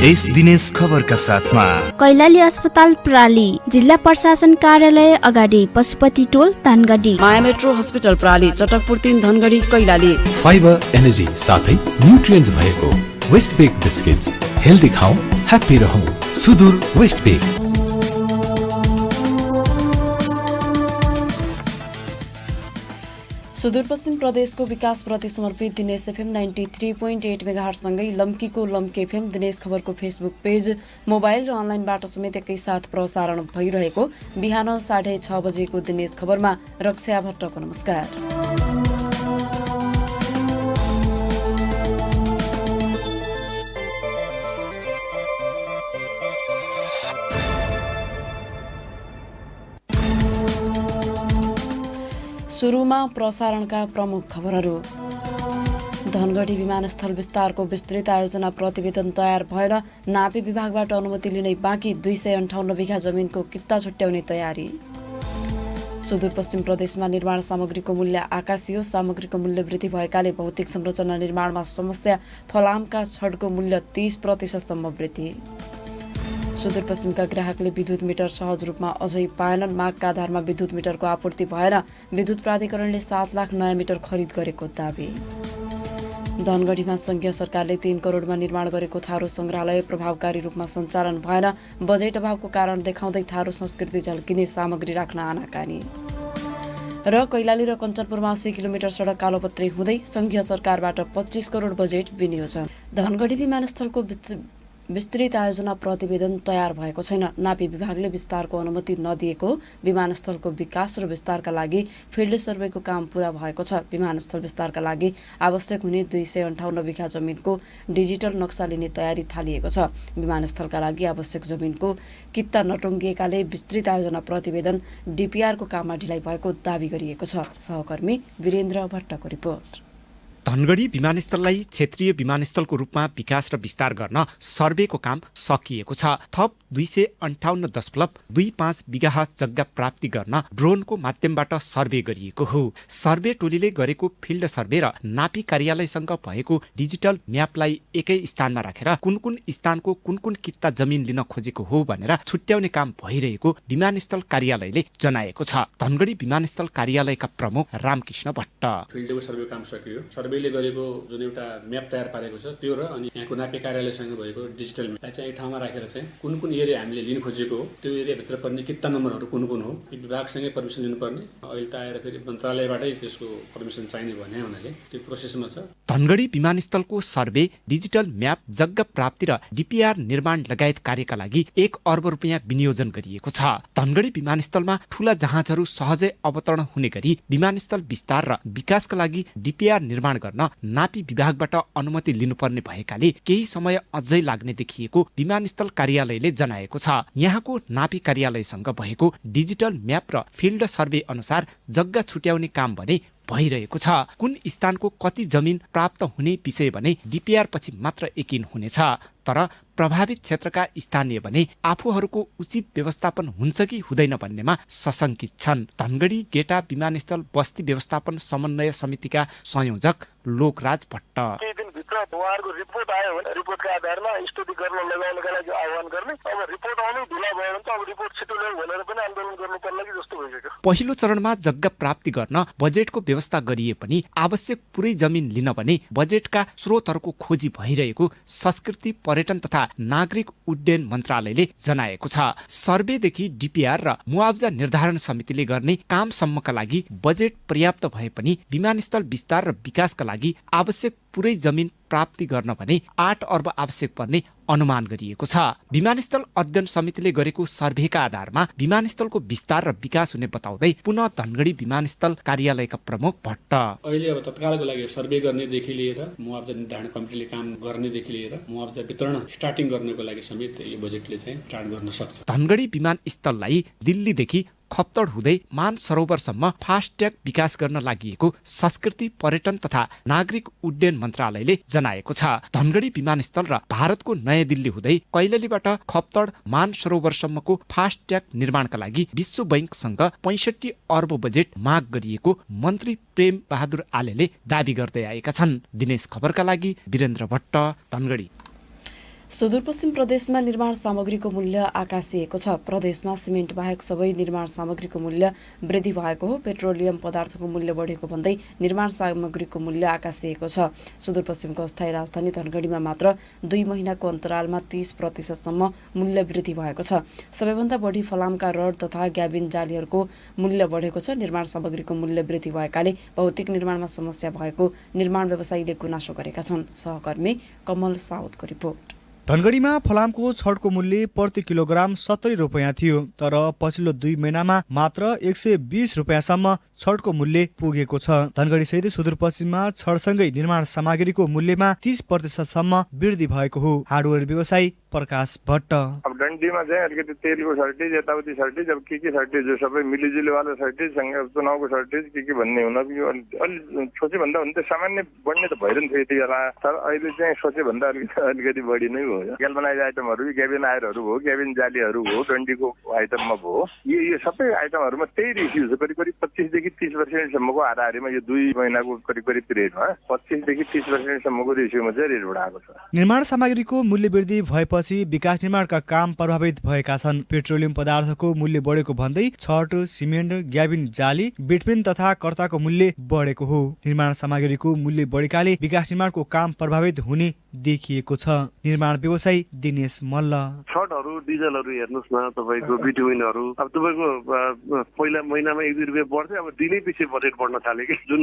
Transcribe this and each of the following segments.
देश दिनेश खबरका साथमा कैलाली अस्पताल प्राली, जिल्ला प्रशासन कार्यालय अगाडि, पशुपति टोल धनगढी, माया मेट्रो हस्पिटल प्राली, चटकपुर 3 धनगढी कैलाली। फाइबर एनर्जी साथै न्युट्रिएन्ट्स भएको वेस्ट बेक बिस्किट्स, हेल्दी खाऊ ह्याप्पी रहौ। सुदूर वेस्ट बेक। सुदूरपश्चिम प्रदेशको विकासप्रति समर्पित दिनेश एफएम 93.8 मेगाहर्ज सँगै लम्कीको लम्की एफएम दिनेश खबरको फेसबुक पेज, मोबाइल र अनलाइनबाट समेत एकैसाथ प्रसारण भइरहेको बिहान 6:30 बजेको दिनेश खबरमा रक्षा भट्टको नमस्कार। सुरुमा प्रसारणका प्रमुख खबरहरू। धनगढी विमानस्थल विस्तारको विस्तृत आयोजना प्रतिवेदन तयार भएर नापी विभागबाट अनुमति लिनै बाँकी, 258 बिघा जमिनको कित्ता छुट्याउने तयारी। सुदूरपश्चिम प्रदेशमा निर्माण सामग्रीको मूल्य आकाशियो, सामग्रीको मूल्य वृद्धि भएकाले भौतिक संरचना निर्माणमा समस्या, फलामका छडको मूल्य 30% वृद्धि। सुदूरपश्चिमका ग्राहकले विद्युत मिटर सहज रूपमा अझै पाएनन्, मागका आधारमा विद्युत मिटरको आपूर्ति भएर विद्युत प्राधिकरणले 7 लाख नयाँ मिटर खरिद गरेको दावी। धनगढीमा संघीय सरकारले 3 करोडमा निर्माण गरेको थारू संग्रहालय प्रभावकारी रूपमा सञ्चालन भएर बजेट अभावको कारण देखाउँदै थारू संस्कृति झल्किने सामग्री राख्न आनाकानी। र कैलाली र कञ्चनपुरमा 80 किलोमिटर सडक कालोपत्री हुँदै संघीय सरकारबाट 25 करोड बजेट विनियोजन। धनगढी विमानस्थलको विस्तृत आयोजना प्रतिवेदन तयार भएको छैन। नापी विभागले विस्तारको अनुमति नदिएको, विमानस्थलको विकास र विस्तारका लागि फिल्ड सर्वेको काम पूरा भएको छ। विमानस्थल विस्तारका लागि आवश्यक हुने 258 बिघा जमिनको डिजिटल नक्सा लिने तयारी थालिएको छ। विमानस्थलका लागि आवश्यक जमिनको कित्ता नटुङ्गिएकाले विस्तृत आयोजना प्रतिवेदन डिपिआरको काममा ढिलाइ भएको दावी गरिएको छ। सहकर्मी वीरेन्द्र भट्टको रिपोर्ट। धनगढी विमानस्थललाई क्षेत्रीय विमानस्थलको रूपमा विकास र विस्तार गर्न सर्वेको काम सकिएको छ। थप 258.25 बिघा जग्गा प्राप्ति गर्न ड्रोनको माध्यमबाट सर्वे गरिएको हो। सर्वे टोलीले गरेको फिल्ड सर्वे र नापी कार्यालयसँग भएको डिजिटल म्यापलाई एकै स्थानमा राखेर कुन स्थानको कुन कित्ता जमिन लिन खोजेको हो भनेर छुट्याउने काम भइरहेको विमानस्थल कार्यालयले जनाएको छ। धनगढी विमानस्थल कार्यालयका प्रमुख रामकृष्ण भट्ट। फिल्डको सर्वे काम सकियो। सर्वेले गरेको जुन एउटा म्याप तयार पारेको छ त्यो र अनि यहाँको नापी कार्यालयसँग भएको डिजिटल म्यापलाई चाहिँ एक ठाउँमा राखेर चाहिँ कुन एरिया हामीले लिन खोजेको हो, त्यो एरियाभित्र पर्ने कित्ता नम्बरहरू कुन हो, विभागसँगै पर्मिसन लिनुपर्ने। अहिले त आएर फेरि मन्त्रालयबाटै त्यसको पर्मिसन चाहिने भने हुनाले त्यो प्रोसेसमा छ। धनगढी विमानस्थलको सर्वे, डिजिटल म्याप, जग्गा प्राप्ति र डिपिआर निर्माण लगायत कार्यका लागि 1 अर्ब रुपियाँ विनियोजन गरिएको छ। धनगढी विमानस्थलमा ठूला जहाजहरू सहजै अवतरण हुने गरी विमानस्थल विस्तार र विकासका लागि डिपिआर निर्माण गर्न नापी विभागबाट अनुमति लिनुपर्ने भएकाले केही समय अझै लाग्ने देखिएको विमानस्थल कार्यालयले जनाएको छ। यहाँको नापी कार्यालयसँग भएको डिजिटल म्याप र फिल्ड सर्वे अनुसार जग्गा छुट्याउने काम भने भइरहेको छ। कुन स्थानको कति जमिन प्राप्त हुने विषय भने डिपिआर पछि मात्र यकिन हुनेछ। तर प्रभावित क्षेत्रका स्थानीय भने आफूहरूको उचित व्यवस्थापन हुन्छ कि हुँदैन भन्नेमा सशंकित छन्। धनगढी गेटा विमानस्थल बस्ती व्यवस्थापन समन्वय समितिका संयोजक लोकराज भट्ट। केही दिनभित्र उहाँहरूको रिपोर्ट आयो भने रिपोर्टका आधारमा स्टडी गर्न लगाउनका लागि आह्वान गर्ने। अब रिपोर्ट आउनै ढिला भयो भने त अब रिपोर्ट छिटो ल्याऊ भनेर पनि आन्दोलन गर्नु पर्ला कि जस्तो भइसक्यो। पहिलो चरणमा जग्गा प्राप्ति गर्न बजेटको व्यवस्था गरिए पनि आवश्यक पुरै जमिन लिन भने बजेटका स्रोतहरूको खोजी भइरहेको संस्कृति पर्यटन तथा नागरिक उड्डयन मन्त्रालयले जनाएको छ। सर्वेदेखि डिपिआर र मुआवजा निर्धारण समितिले गर्ने कामसम्मका लागि बजेट पर्याप्त भए पनि विमानस्थल विस्तार र विकासका लागि आवश्यक पुरै जमिन प्राप्ति गर्न भने 8 अर्ब आवश्यक पर्ने अनुमान गरिएको छ। विमानस्थल अध्ययन समितिले गरेको सर्वेका आधारमा विमानस्थलको विस्तार र विकास हुने बताउँदै पुनः धनगढी विमानस्थल कार्यालयका प्रमुख भट्ट। अहिले अब तत्कालको लागि सर्वे गर्नेदेखि लिएर मुआवजा निर्धारण कमिटीले काम गर्नेदेखि लिएर मुआवजा वितरण स्टार्टिङ गर्नको लागि समेत यो बजेटले चाहिँ स्टार्ट गर्न सक्छ। धनगढी विमानस्थललाई दिल्लीदेखि खप्तड हुँदै मान सरोवरसम्म फास्ट्याग विकास गर्न लागि संस्कृति पर्यटन तथा नागरिक उड्डयन मन्त्रालयले जनाएको छ। धनगढी विमानस्थल र भारतको नयाँ दिल्ली हुँदै कैलालीबाट खप्तड मान सरोवरसम्मको फास्ट्याग निर्माणका लागि विश्व बैंकसँग 65 अर्ब बजेट माग गरिएको मन्त्री प्रेम बहादुर आलेले दावी गर्दै आएका छन्। दिनेश खबरका लागि वीरेन्द्र भट्ट, धनगढी। सुदूरपश्चिम प्रदेशमा निर्माण सामग्रीको मूल्य आकाशिएको छ। प्रदेशमा सिमेन्ट बाहेक सबै निर्माण सामग्रीको मूल्य वृद्धि भएको हो। पेट्रोलियम पदार्थको मूल्य बढेको भन्दै निर्माण सामग्रीको मूल्य आकाशिएको छ। सुदूरपश्चिमको अस्थायी राजधानी धनगढीमा मात्र 2 महिनाको अन्तरालमा 30% मूल्य वृद्धि भएको छ। सबैभन्दा बढी फलामका रड तथा ग्याबिन जालीहरूको मूल्य बढेको छ। निर्माण सामग्रीको मूल्य वृद्धि भएकाले भौतिक निर्माणमा समस्या भएको निर्माण व्यवसायीले गुनासो गरेका छन्। सहकर्मी कमल साउदको रिपोर्ट। धनगढीमा फलामको छडको मूल्य प्रति किलोग्राम 70 रुपियाँ थियो, तर पछिल्लो 2 महिनामा मात्र 120 रुपियाँसम्म छडको मूल्य पुगेको छ। धनगढी सहित सुदूरपश्चिममा छडसँगै निर्माण सामग्रीको मूल्यमा 30% वृद्धि भएको हो। हार्डवेयर व्यवसायी प्रकाश भट्ट। अब डन्डीमा चाहिँ अलिकति तेलको सर्टेज, यताउति सर्टेज, अब के सर्टेज हो, सबै मिलिजुलीवाला सर्टेज सँगै चुनावको सर्टेज के भन्ने हुन अलि सोचे भन्दा हुन त सामान्य बढ्ने त भइरहन्थ्यो यति बेला, तर अहिले चाहिँ सोचे भन्दा अलिकति बढी नै हो। ग्याल्भनाइज आइटमहरू, ग्याबिन आयरहरू भयो, ग्याबिन जालीहरू भयो, डन्डीको आइटममा भयो, यो सबै आइटमहरूमा त्यही रेसियो छ। करिब 25 देखि 30% हाराहारीमा यो 2 महिनाको करिब रेटमा 25 देखि 30% रेसियोमा चाहिँ रेट बढाएको छ। निर्माण सामग्रीको मूल्य वृद्धि भएपछि विकास निर्माणका काम प्रभावित भएका छन्। पेट्रोलियम पदार्थको मूल्य बढेको भन्दै छड, सिमेन्ट, ग्याबिन जाली, बिटमेन तथा कर्ताको मूल्य बढेको हो। निर्माण सामग्रीको मूल्य बढेकाले विकास निर्माणको काम प्रभावित हुने देखिएको छ। निर्माण व्यवसायी दिनेश मल्ल। छडहरू, डिजलहरू हेर्नुहोस् न, तपाईँको बिटुइनहरू अब तपाईँको पहिला महिनामा 1-2 रुपियाँ बढ्थ्यो, अब दिनै पछि रेट बढ्न थाल्यो कि जुन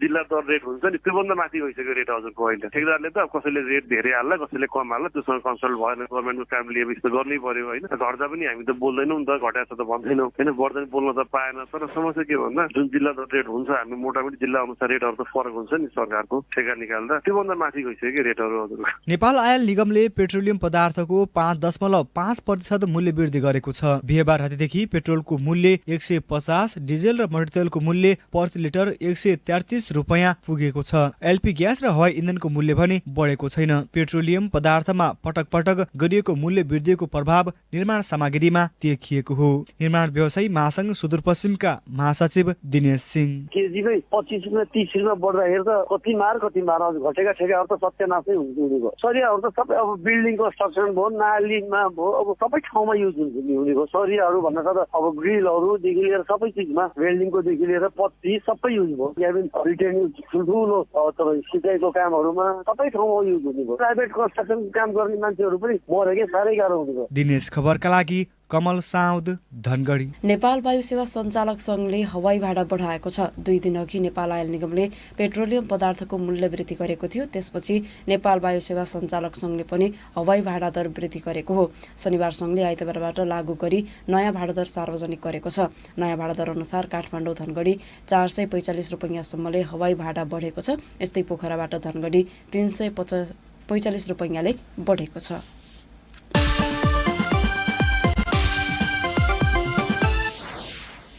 जिल्ला दर रेट हुन्छ नि त्योभन्दा माथि भइसक्यो रेट हजुरको अहिले। ठेकेदारले त कसैले रेट धेरै हाल्ला, कसैले कम हाल्ला, त्योसँग कन्सल्ट भएन। गभर्मेन्टको कामले अब यस्तो गर्नै पर्यो होइन। घट्दा पनि हामी त बोल्दैनौँ नि त, घटाएको छ त भन्दैनौँ होइन, बढ्दा पनि बोल्न त पाएन। तर समस्या के भन्दा जुन जिल्ला दर रेट हुन्छ, हामी मोटामोटी जिल्ला अनुसार रेटहरू त फरक हुन्छ नि सरकारको ठेका निकाल्दा, त्योभन्दा माथि गइसक्यो रेटहरू हजुरको। नेपाल आयल निगमले पेट्रोलियम पदार्थको 5.5% मूल्य वृद्धि गरेको छ। बिहीबार रातिदेखि पेट्रोलको मूल्य 150, डिजेल र मट्टीतेलको मूल्य प्रति लिटर 133 रुपियाँ पुगेको छ। एलपी ग्यास र हवाई इन्धनको मूल्य भने बढेको छैन। पेट्रोलियम पदार्थमा पटक पटक गरिएको मूल्य वृद्धिको प्रभाव निर्माण सामग्रीमा देखिएको हो। निर्माण व्यवसायी महासंघ सुदूरपश्चिमका महासचिव दिनेश सिंह। केजीमै 25 रुपियाँ 30 रुपियाँ बढ्दाखेरि त कति मार घटेका ठेकाहरू त सत्यानाशै हुने। सरियाहरू त सबै अब बिल्डिङ कन्स्ट्रक्सन भयो, नालीमा भयो, अब सबै ठाउँमा युज हुने भयो। सरियाहरू भन्दा त अब ग्रिलहरूदेखि लिएर सबै चिजमा, वेल्डिङकोदेखि लिएर पत्ती सबै युज भयो। क्याबिन रिटेन ठुल्ठुलो तपाईँ सिँचाइको कामहरूमा सबै ठाउँमा युज हुने भयो। प्राइभेट कन्स्ट्रक्सन काम गर्ने मान्छेहरू पनि मरे के साह्रै गाह्रो हुने भयो। दिनेश खबरका लागि कमल साउद, धनगढी। नेपाल वायु सेवा सञ्चालक संघले हवाई भाडा बढाएको छ। 2 दिन अघि नेपाल आयल निगमले पेट्रोलियम पदार्थको मूल्य वृद्धि गरेको थियो। त्यसपछि नेपाल वायु सेवा सञ्चालक संघले पनि हवाई भाडा दर वृद्धि गरेको हो। शनिबार संघले आइतबारबाट लागू गरी नयाँ भाडा दर सार्वजनिक गरेको छ। नयाँ भाडा दर अनुसार काठमाडौँ धनगढी 445 रुपियाँसम्मले हवाई भाडा बढेको छ। यस्तै पोखराबाट धनगढी 345 रुपियाँले बढेको छ।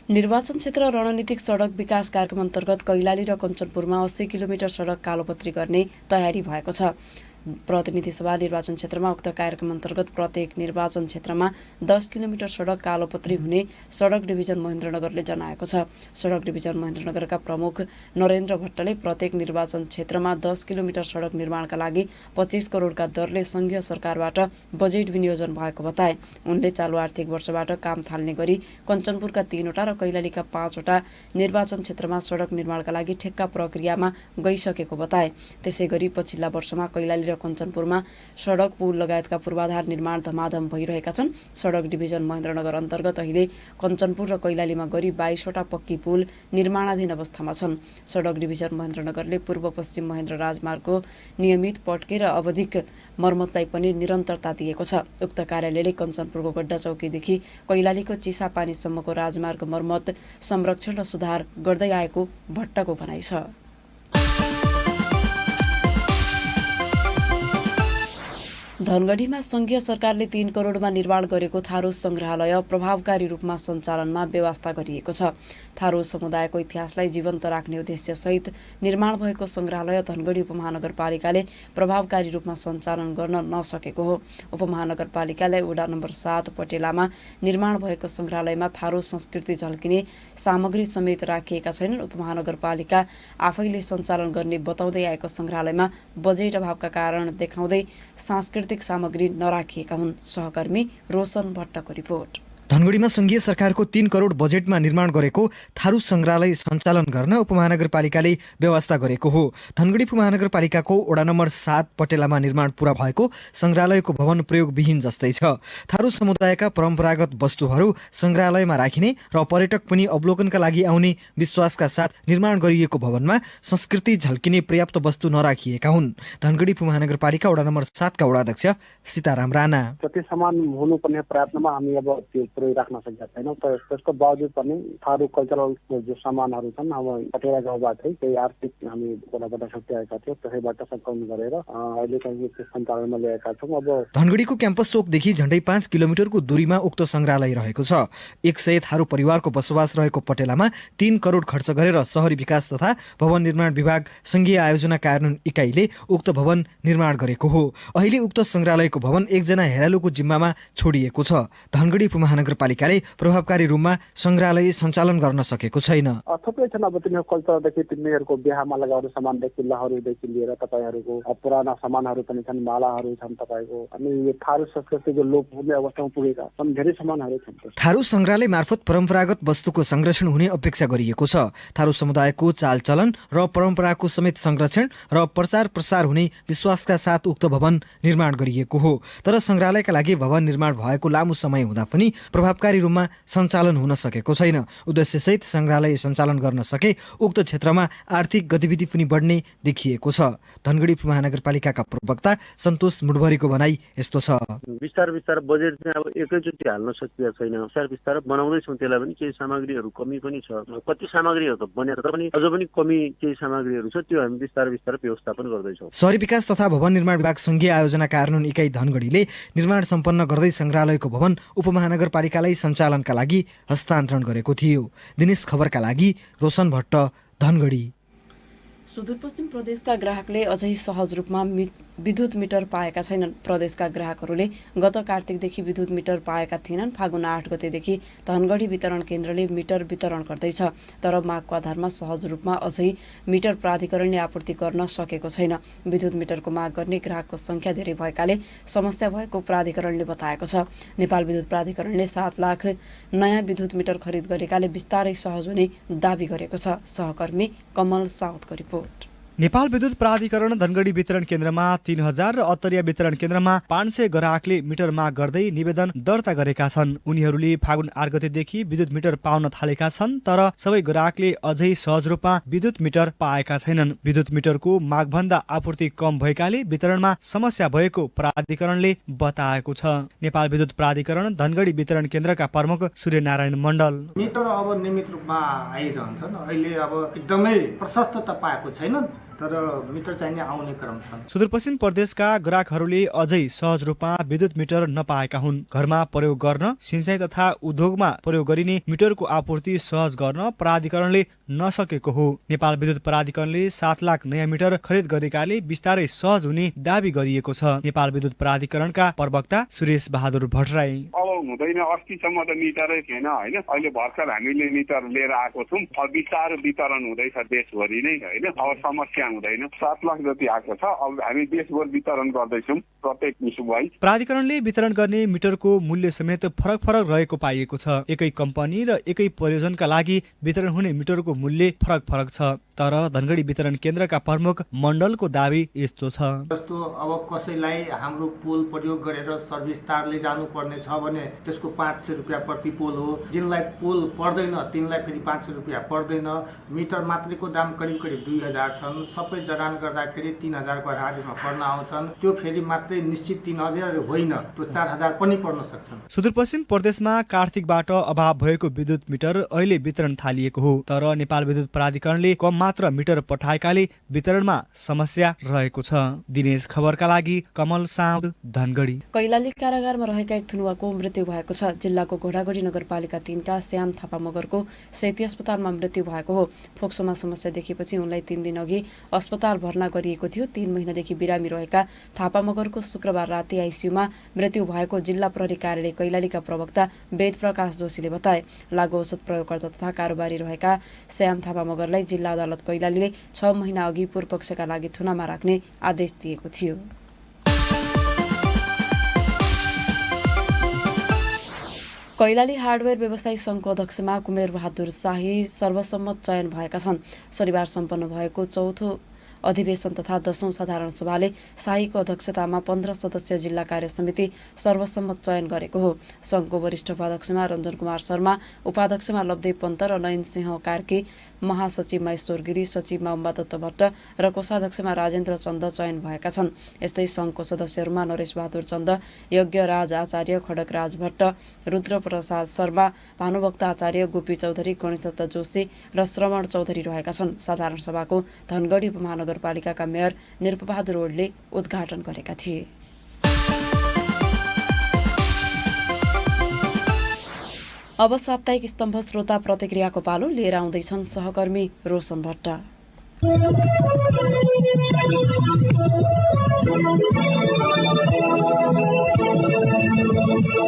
निर्वाचन क्षेत्र रणनीतिक सडक विकास कार्यक्रम अन्तर्गत कैलाली र कञ्चनपुरमा 80 किलोमिटर सडक कालोपत्री गर्ने तयारी भएको छ। प्रतिनिधि सभा निर्वाचन क्षेत्रमा उक्त कार्यक्रम अन्तर्गत प्रत्येक निर्वाचन क्षेत्रमा 10 किलोमिटर सडक कालोपत्री हुने सडक डिभिजन महेन्द्रनगरले जनाएको छ। सडक डिभिजन महेन्द्रनगरका प्रमुख नरेन्द्र भट्टले प्रत्येक निर्वाचन क्षेत्रमा 10 किलोमिटर सडक निर्माणका लागि 25 करोडका दरले संघीय सरकारबाट बजेट विनियोजन भएको बताए। उनले चालु आर्थिक वर्षबाट काम थाल्ने गरी कञ्चनपुरका 3वटा र कैलालीका 5वटा निर्वाचन क्षेत्रमा सडक निर्माणका लागि ठेक्का प्रक्रियामा गइसकेको बताए। त्यसैगरी पछिल्ला वर्षमा कैलाली र कञ्चनपुरमा सडक, पुल लगायतका पूर्वाधार निर्माण धमाधम भइरहेका छन्। सडक डिभिजन महेन्द्रनगर अन्तर्गत अहिले कञ्चनपुर र कैलालीमा गरी 22वटा पक्की पुल निर्माणाधीन अवस्थामा छन्। सडक डिभिजन महेन्द्रनगरले पूर्व पश्चिम महेन्द्र राजमार्गको नियमित पट्के र अवधिक मर्मतलाई पनि निरन्तरता दिएको छ। उक्त कार्यालयले कञ्चनपुरको गड्डा चौकीदेखि कैलालीको चिसापानीसम्मको राजमार्ग मर्मत, संरक्षण र सुधार गर्दै आएको भट्टको भनाइ छ। धनगढीमा संघीय सरकारले 3 करोडमा निर्माण गरेको थारू संग्रहालय प्रभावकारी रूपमा सञ्चालनमा व्यवस्था गरिएको छ। थारू समुदायको इतिहासलाई जीवन्त राख्ने उद्देश्यसहित निर्माण भएको संग्रहालय धनगढी उपमहानगरपालिकाले प्रभावकारी रूपमा सञ्चालन गर्न नसकेको हो। उपमहानगरपालिकाले वडा नम्बर 7 पटेलामा निर्माण भएको संग्रहालयमा थारू संस्कृति झल्किने सामग्री समेत राखिएका छैनन्। उपमहानगरपालिका आफैले सञ्चालन गर्ने बताउँदै आएको संग्रहालयमा बजेट अभावका कारण देखाउँदै सांस्कृतिक भौतिक सामग्री नराखिएका हुन्। सहकर्मी रोशन भट्टको रिपोर्ट। धनगढीमा संघीय सरकारको 3 करोड बजेटमा निर्माण गरेको थारू संग्रहालय सञ्चालन गर्न उपमहानगरपालिकाले व्यवस्था गरेको हो। धनगढी उपमहानगरपालिकाको वडा नम्बर 7 पटेलामा निर्माण पूरा भएको संग्रहालयको भवन प्रयोगविहीन जस्तै छ। थारू समुदायका परम्परागत वस्तुहरू संग्रहालयमा राखिने र पर्यटक पनि अवलोकनका लागि आउने विश्वासका साथ निर्माण गरिएको भवनमा संस्कृति झल्किने पर्याप्त वस्तु नराखिएका हुन्। धनगढी उपमहानगरपालिका वडा नम्बर 7 का वडाध्यक्ष सीताराम राणा। जति सामान हुनुपर्ने प्रयत्नमा हामी अब त्यो पुरै राख्न सकेका छैनौँ। तर त्यसको बावजुद पनि थारू कल्चरल जो सामानहरू छन् अब पटेला गाउँबाटै केही आर्थिक हामी वडाबाट सकिरहेका थियौँ, त्यसैबाट सङ्कलन गरेर अहिले चाहिँ त्यो सञ्चालनमा ल्याएका छौँ। अब धनगढीको क्याम्पस चोकदेखि झण्डै 5 किलोमिटरको दूरीमा उक्त संग्रहालय रहेको छ। 100 थारू परिवारको बसोबास रहेको पटेलामा 3 करोड खर्च गरेर शहरी विकास तथा भवन निर्माण विभाग संघीय आयोजना कार्यान्वयन इकाइले उक्त भवन निर्माण गरेको हो। अहिले उक्त संग्रहालयको भवन एकजना हेरालुको जिम्मामा छोडिएको छ। धनगढी उपमहानगरपालिकाले प्रभावकारी रूपमा संग्रहालय सञ्चालन गर्न सकेको छैन। थुप्रै छन्। अब तिनीहरू कल्चरदेखि तिनीहरूको बिहामा लगाउने सामानदेखि लहरुदेखि लिएर तपाईँहरूको पुराना सामानहरू पनि छन्, मालाहरू छन् तपाईँको। अनि यो थारू संस्कृतिको लोप हुने अवस्थामा पुगेका छन्, धेरै सामानहरू छन्। थारू संग्रहालय मार्फत परम्परागत वस्तुको संरक्षण हुने अपेक्षा गरिएको छ। थारू समुदायको चालचलन र परम्पराको समेत संरक्षण र प्रचार प्रसार हुने विश्वासका साथ उक्त भवन निर्माण गरिएको हो। तर संग्रहालयका लागि भवन निर्माण भएको लामो समय हुँदा पनि प्रभावकारी रूपमा सञ्चालन हुन सकेको छैन। उद्देश्यसहित संग्रहालय सञ्चालन गर्न सके उक्त क्षेत्रमा आर्थिक गतिविधि पनि बढ्ने देखिएको छ। धनगढी उपमहानगरपालिकाका प्रवक्ता सन्तोष मुडभरीको भनाइ यस्तो छ। बिस्तार बजेट चाहिँ अब एकैचोटि हाल्न सकिएको छैन। बिस्तार बनाउँदैछौँ, त्यसलाई पनि केही सामग्रीहरू कमी पनि छ। कति सामग्रीहरू त बनेर पनि अझ पनि कमी केही सामग्रीहरू छ, त्यो हामी बिस्तार व्यवस्थापन गर्दैछौँ। शहरी विकास तथा भवन निर्माण विभाग संघीय आयोजना कार्यान्वयन इकाइ धनगढीले निर्माण सम्पन्न गर्दै संग्रहालयको भवन उपमहानगरपालिकालाई सञ्चालनका लागि हस्तान्तरण गरेको थियो। दिनेश खबरका लागि रोशन भट्ट, धनगढी। सुदूरपश्चिम प्रदेशका ग्राहकले अझै सहज रूपमा विद्युत मिटर पाएका छैनन्। प्रदेशका ग्राहकहरूले गत कार्तिकदेखि विद्युत मिटर पाएका थिएनन्। फागुन 8 गतेदेखि धनगढी वितरण केन्द्रले मिटर वितरण गर्दैछ। तर मागको आधारमा सहज रूपमा अझै मिटर प्राधिकरणले आपूर्ति गर्न सकेको छैन। विद्युत मिटरको माग गर्ने ग्राहकको संख्या धेरै भएकाले समस्या भएको प्राधिकरणले बताएको छ। नेपाल विद्युत प्राधिकरणले 7 लाख नयाँ विद्युत मिटर खरिद गरेकाले बिस्तारै सहज हुने दावी गरेको छ। सहकर्मी कमल साउदको रिपोर्ट। नेपाल विद्युत प्राधिकरण धनगढी वितरण केन्द्रमा 3000 र अत्तरिया वितरण केन्द्रमा 500 ग्राहकले मिटर माग गर्दै निवेदन दर्ता गरेका छन्। उनीहरूले फागुन 8 गतेदेखि विद्युत मिटर पाउन थालेका छन्, तर सबै ग्राहकले अझै सहज रूपमा विद्युत मिटर पाएका छैनन्। विद्युत मिटरको मागभन्दा आपूर्ति कम भएकाले वितरणमा समस्या भएको प्राधिकरणले बताएको छ। नेपाल विद्युत प्राधिकरण धनगढी वितरण केन्द्रका प्रमुख सूर्यनारायण मण्डल, मिटर अब नियमित रूपमा आइरहन्छन्। अहिले अब एकदमै प्रशस्तता पाएको छैन, तर मिटर चाहिने आउने क्रम छन्। सुदूरपश्चिम प्रदेशका ग्राहकहरूले अझै सहज रूपमा विद्युत मिटर नपाएका हुन्। घरमा प्रयोग गर्न, सिंचाइ तथा उद्योगमा प्रयोग गरिने मिटरको आपूर्ति सहज गर्न प्राधिकरणले नसकेको हो। नेपाल विद्युत प्राधिकरणले 7 लाख नयाँ मिटर खरिद गरेकाले बिस्तारै सहज हुने दावी गरिएको छ। नेपाल विद्युत प्राधिकरणका प्रवक्ता सुरेश बहादुर भट्टराई, अब हुँदैन, अस्तिसम्म त मिटरै थिएन होइन। अहिले भर्खर हामीले मिटर लिएर आएको छौँ। अब बिस्तारो वितरण हुँदैछ देशभरि नै होइन। अब समस्या हुँदैन। 7 लाख जति आएको छ। अब हामी देशभर वितरण गर्दैछौँ प्रत्येक मुसुवाई। प्राधिकरणले वितरण गर्ने मिटरको मूल्य समेत फरक रहेको पाइएको छ। एकै कम्पनी र एकै प्रयोजनका लागि वितरण हुने मिटरको मूल्य फरक छ। तर धनगढी वितरण केन्द्रका प्रमुख मण्डलको दावी यस्तो छ। जस्तो अब कसैलाई हाम्रो पोल प्रयोग गरेर सर्भिस तारले जानुपर्ने छ भने त्यसको 500 रुपियाँ प्रति पोल हो। जिनलाई पोल पर्दैन तिनलाई फेरि 500 रुपियाँ पर्दैन। मिटर मात्रैको दाम करिब 2000 छन्। सबै जडान गर्दाखेरि 3000 को हारीमा पर्न आउँछन्। त्यो फेरि मात्रै निश्चित 3000 होइन, त्यो 4000 पनि पर्न सक्छन्। सुदूरपश्चिम प्रदेशमा कार्तिकबाट अभाव भएको विद्युत मिटर अहिले वितरण थालिएको हो। तर नेपाल विद्युत प्राधिकरणले कम मात्र मिटर पठाएकाले वितरणमा समस्या रहेको छ। दिनेश खबरका लागि कमल साउद, धनगढी। कैलाली कारागारमा रहेका एक थुनुवाको मृत्यु भएको छ। जिल्लाको घोडागढी नगरपालिका 3 का श्याम थापा मगरको सेती अस्पतालमा मृत्यु भएको हो। फोक्सोमा समस्या देखेपछि उनलाई 3 दिन अघि अस्पताल भर्ना गरिएको थियो। 3 महिनादेखि बिरामी रहेका थापा मगरको शुक्रबार राति आइसियुमा मृत्यु भएको जिल्ला प्रहरी कार्यालय कैलालीका प्रवक्ता वेद प्रकाश जोशीले बताए। लागु औषध प्रयोगकर्ता तथा कारोबारी रहेका श्याम थापा मगरलाई जिल्ला अदालत कैलालीले 6 महिना अघि पूर्व पक्षका लागि थुनामा राख्ने आदेश दिएको थियो। कैलाली हार्डवेयर व्यवसायी सङ्घको अध्यक्षमा कुमेर बहादुर शाही सर्वसम्मत चयन भएका छन्। शनिबार सम्पन्न भएको चौथो अधिवेशन तथा 10औं साधारण सभाले शाहीको अध्यक्षतामा 15 सदस्यीय जिल्ला कार्य समिति सर्वसम्मत चयन गरेको हो। सङ्घको वरिष्ठ उपाध्यक्षमा रञ्जन कुमार शर्मा, उपाध्यक्षमा लब्देव पन्त र नयन सिंह कार्की, महासचिवमा ईश्वर गिरी, सचिवमा अम्बादत्त भट्ट र कोषाध्यक्षमा राजेन्द्र चन्द चयन भएका छन्। यस्तै सङ्घको सदस्यहरूमा नरेश बहादुर चन्द, यज्ञराज आचार्य, खडकराज भट्ट, रुद्रप्रसाद शर्मा, भानुभक्त आचार्य, गोपी चौधरी, गणेशदत्त जोशी र श्रवण चौधरी रहेका छन्। साधारण सभाको धनगढी उपमहानगरपालिकाका मेयर निरपबहादुर ओडले उद्घाटन गरेका थिए। अब साप्ताहिक स्तम्भ श्रोता प्रतिक्रियाको पालो लिएर आउँदैछन् सहकर्मी रोशन भट्ट।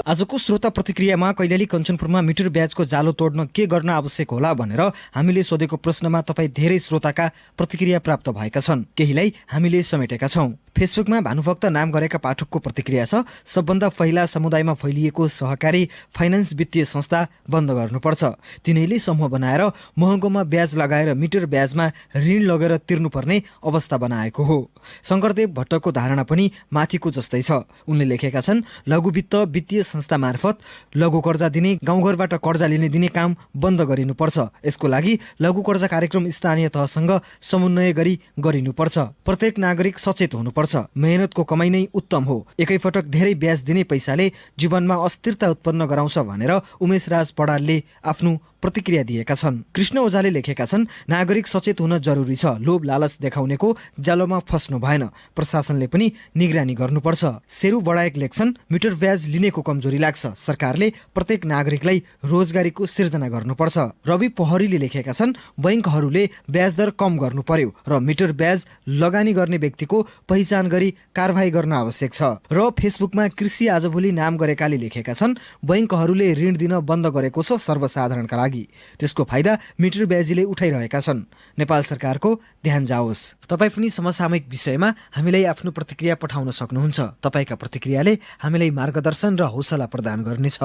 आजको श्रोता प्रतिक्रियामा कैलाली कञ्चनपुरमा मिटर ब्याजको जालो तोड्न के गर्न आवश्यक होला भनेर हामीले सोधेको प्रश्नमा तपाईँ धेरै श्रोताका प्रतिक्रिया प्राप्त भएका छन्। केहीलाई हामीले समेटेका छौं। फेसबुकमा भानुभक्त नाम गरेका पाठकको प्रतिक्रिया छ, सबभन्दा पहिला समुदायमा फैलिएको सहकारी फाइनान्स वित्तीय संस्था बन्द गर्नुपर्छ। तिनैले समूह बनाएर महँगोमा ब्याज लगाएर मिटर ब्याजमा ऋण लगेर तिर्नुपर्ने अवस्था बनाएको हो। शङ्करदेव भट्टको धारणा पनि माथिको जस्तै छ। उनले लेखेका छन्, लघुवित्त वित्तीय संस्था मार्फत लघु कर्जा दिने, गाउँघरबाट कर्जा लिने दिने काम बन्द गरिनुपर्छ। यसको लागि लघु कर्जा कार्यक्रम स्थानीय तहसँग समन्वय गरी गरिनुपर्छ। प्रत्येक नागरिक सचेत हुनुपर्छ। मेहनतको कमाइ नै उत्तम हो। एकैपटक धेरै ब्याज दिने पैसाले जीवनमा अस्थिरता उत्पन्न गराउँछ भनेर उमेश राज पडालले आफ्नो प्रतिक्रिया दिएका छन्। कृष्ण ओझाले लेखेका छन्, नागरिक सचेत हुन जरुरी छ। लोभ लालच देखाउनेको जालोमा फस्नु भएन। प्रशासनले पनि निगरानी गर्नुपर्छ। सेरु बडायक लेख्छन्, मिटर ब्याज लिनेको कमजोरी लाग्छ। सरकारले प्रत्येक नागरिकलाई रोजगारीको सिर्जना गर्नुपर्छ। रवि पोहरीले लेखेका छन्, बैंकहरूले ब्याज दर कम गर्नु पर्यो र मिटर ब्याज लगानी गर्ने व्यक्तिको पहिचान गरी कारबाही गर्न आवश्यक छ। र फेसबुकमा कृषि आजभोलि नाम गरेकाले लेखेका छन्, बैंकहरूले ऋण दिन बन्द गरेको छ सर्वसाधारणका लागि। त्यसको फाइदा मिटर ब्याजीले उठाइरहेका छन्। नेपाल सरकारको ध्यान जाओस्। तपाईँ पनि समसामयिक विषयमा हामीलाई आफ्नो प्रतिक्रिया पठाउन सक्नुहुन्छ। तपाईँका प्रतिक्रियाले हामीलाई मार्गदर्शन र हौसला प्रदान गर्नेछ।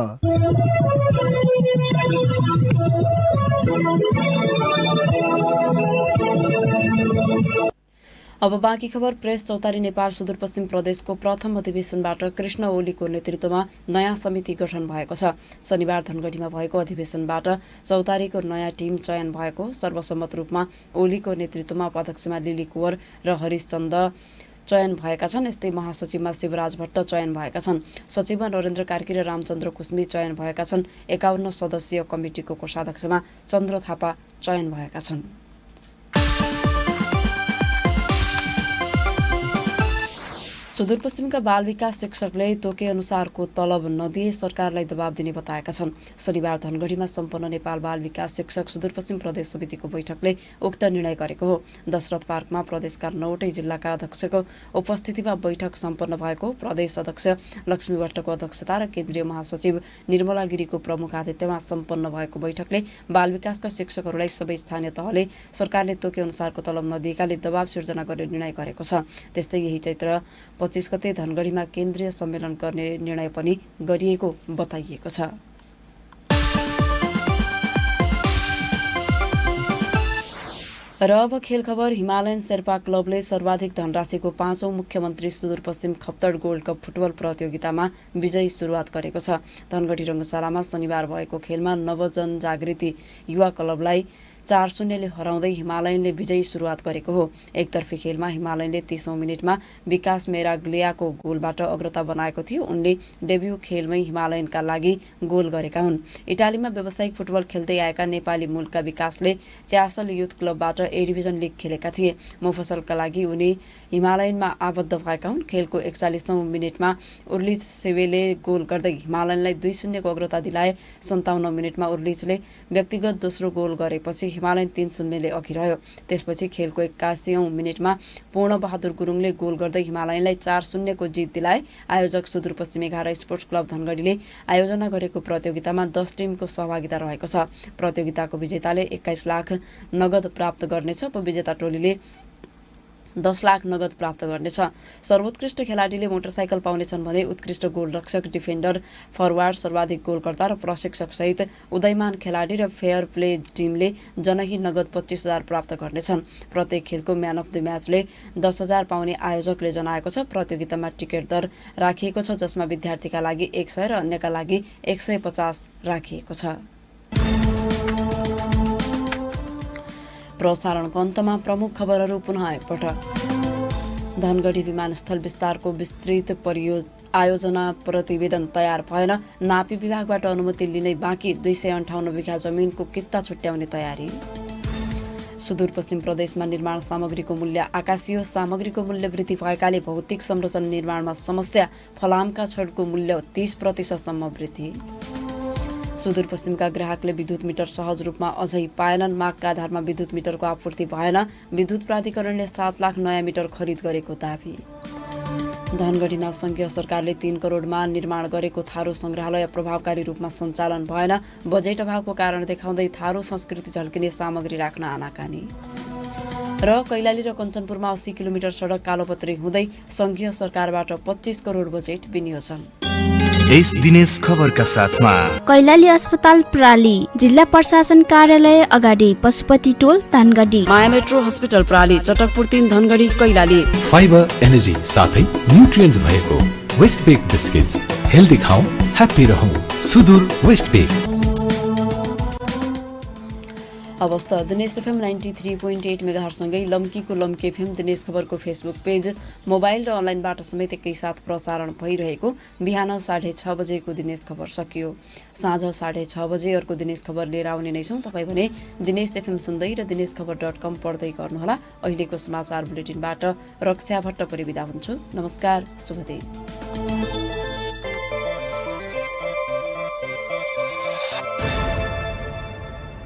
अब बाँकी खबर। प्रेस चौतारी नेपाल सुदूरपश्चिम प्रदेशको प्रथम अधिवेशनबाट कृष्ण ओलीको नेतृत्वमा नयाँ समिति गठन भएको छ। शनिबार धनगढीमा भएको अधिवेशनबाट चौतारीको नयाँ टिम चयन भएको। सर्वसम्मत रूपमा ओलीको नेतृत्वमा उपाध्यक्षमा लिली कुँवर र हरिश चन्द चयन भएका छन्। यस्तै महासचिवमा शिवराज भट्ट चयन भएका छन्। सचिवमा नरेन्द्र कार्की र रामचन्द्र कुस्मी चयन भएका छन्। 51 सदस्यीय कमिटिको कोषाध्यक्षमा चन्द्र थापा चयन भएका छन्। सुदूरपश्चिमका बाल विकास शिक्षकले तोके अनुसारको तलब नदिए सरकारलाई दबाब दिने बताएका छन्। शनिबार धनगढीमा सम्पन्न नेपाल बाल विकास शिक्षक सुदूरपश्चिम प्रदेश समितिको बैठकले उक्त निर्णय गरेको हो। दशरथ पार्कमा प्रदेशका 9वटै जिल्लाका अध्यक्षको उपस्थितिमा बैठक सम्पन्न भएको। प्रदेश अध्यक्ष लक्ष्मी भट्टको अध्यक्षता र केन्द्रीय महासचिव निर्मला गिरीको प्रमुख आतिथ्यमा सम्पन्न भएको बैठकले बाल विकासका शिक्षकहरूलाई सबै स्थानीय तहले सरकारले तोके अनुसारको तलब नदिएकाले दबाब सिर्जना गर्ने निर्णय गरेको छ। त्यस्तै यही चैत्र 25 गते धनगढीमा केन्द्रीय सम्मेलन गर्ने निर्णय पनि गरिएको बताइएको छ। र अब खेल खबर। हिमालयन शेर्पा क्लबले सर्वाधिक धनराशिको 5औं मुख्यमन्त्री Sudurpashchim Khaptad gold cup football प्रतियोगितामा विजयी सुरुवात गरेको छ। धनगढी रङ्गशालामा शनिबार भएको खेलमा नवजन जागृति युवा क्लबलाई 4-0 ले हराउँदै हिमालयनले विजयी सुरुवात गरेको हो। एकतर्फी खेलमा हिमालयनले 30औं मिनेटमा विकास मेराग्लियाको गोलबाट अग्रता बनाएको थियो। उनले डेब्यू खेलमै हिमालयनका लागि गोल गरेका हुन्। इटालीमा व्यावसायिक फुटबल खेल्दै आएका नेपाली मूलका विकासले च्यासल युथ क्लबबाट ए डिभिजन लिग खेलेका थिए। मुफसलका लागि उनी हिमालयनमा आबद्ध भएका हुन्। खेलको 41औं मिनेटमा उर्लिच सेवेले गोल गर्दै हिमालयनलाई 2-0 को अग्रता दिलाए। 57औं मिनेटमा उर्लिचले व्यक्तिगत दोस्रो गोल गरेपछि हिमालयन 3-0 ले अघि रह्यो। त्यसपछि खेलको 81औं मिनेटमा पूर्ण बहादुर गुरुङले गोल गर्दै हिमालयनलाई 4-0 को जित दिलाए। आयोजक सुदूरपश्चिम 11 स्पोर्ट्स क्लब धनगढीले आयोजना गरेको प्रतियोगितामा 10 टिमको सहभागिता रहेको छ। प्रतियोगिताको विजेताले 21 लाख नगद प्राप्त गर्नेछ। उपविजेता टोलीले 10 लाख नगद प्राप्त गर्नेछ। सर्वोत्कृष्ट खेलाडीले मोटरसाइकल पाउनेछन् भने उत्कृष्ट गोलरक्षक, डिफेन्डर, फरवार्ड, सर्वाधिक गोलकर्ता र प्रशिक्षक सहित उदयमान खेलाडी र फेयर प्ले टिमले जनही नगद 25,000 प्राप्त गर्नेछन्। प्रत्येक खेलको म्यान अफ द म्याचले 10,000 पाउने आयोजकले जनाएको छ। प्रतियोगितामा टिकट दर राखिएको छ, जसमा विद्यार्थीका लागि 100 र अन्यका लागि 150 राखिएको छ। प्रसारणको अन्तमा प्रमुख खबरहरू पुनः एकपटक। धनगढी विमानस्थल विस्तारको विस्तृत आयोजना प्रतिवेदन तयार भएन। नापी विभागबाट अनुमति लिनै बाँकी 258 बिघा जमिनको कित्ता छुट्याउने तयारी। सुदूरपश्चिम प्रदेशमा निर्माण सामग्रीको मूल्य आकाशियो। सामग्रीको मूल्य वृद्धि भएकाले भौतिक संरचना निर्माणमा समस्या। फलामका छडको मूल्य 30% वृद्धि। सुदूरपश्चिमका ग्राहकले विद्युत मिटर सहज रूपमा अझै पाएनन्। मागका आधारमा विद्युत मिटरको आपूर्ति भएन। विद्युत प्राधिकरणले 7 लाख नयाँ मिटर खरिद गरेको दाबी। धनगढीमा सङ्घीय सरकारले 3 करोडमा निर्माण गरेको थारू सङ्ग्रहालय प्रभावकारी रूपमा सञ्चालन भएन। बजेट अभावको कारण देखाउँदै थारू संस्कृति झल्किने सामग्री राख्न आनाकानी। र कैलाली र कञ्चनपुरमा 80 किलोमिटर सडक कालोपत्री हुँदै सङ्घीय सरकारबाट 25 करोड बजेट विनियोजन। देश दिनेश खबरका साथमा कैलाली अस्पताल प्राली, जिल्ला प्रशासन कार्यालय अगाडि, पशुपति टोल धनगढी, माया मेट्रो हस्पिटल प्राली, चटकपुर 3 धनगढी कैलाली। फाइबर एनर्जी साथै न्युट्रिएन्ट्स भएको वेस्ट बेक बिस्किट्स। हेल्दी खाऊ, ह्याप्पी रहौ। सुदूर वेस्ट बेक। अवस्था दिनेश एफएम 93.8 मेगाहर्जसँगै लम्कीको लम्की एफएम दिनेश खबरको फेसबुक पेज, मोबाइल र अनलाइनबाट समेत एकैसाथ प्रसारण भइरहेको बिहान 6:30 बजेको दिनेश खबर सकियो। साँझ 6:30 बजे अर्को दिनेश खबर लिएर आउने नै छौँ। तपाईँ भने दिनेश एफएम सुन्दै र दिनेशखबर.com पढ्दै गर्नुहोला। अहिलेको समाचार बुलेटिनबाट रक्षा भट्ट परिविदा हुन्छु। नमस्कार, शुभ दिन।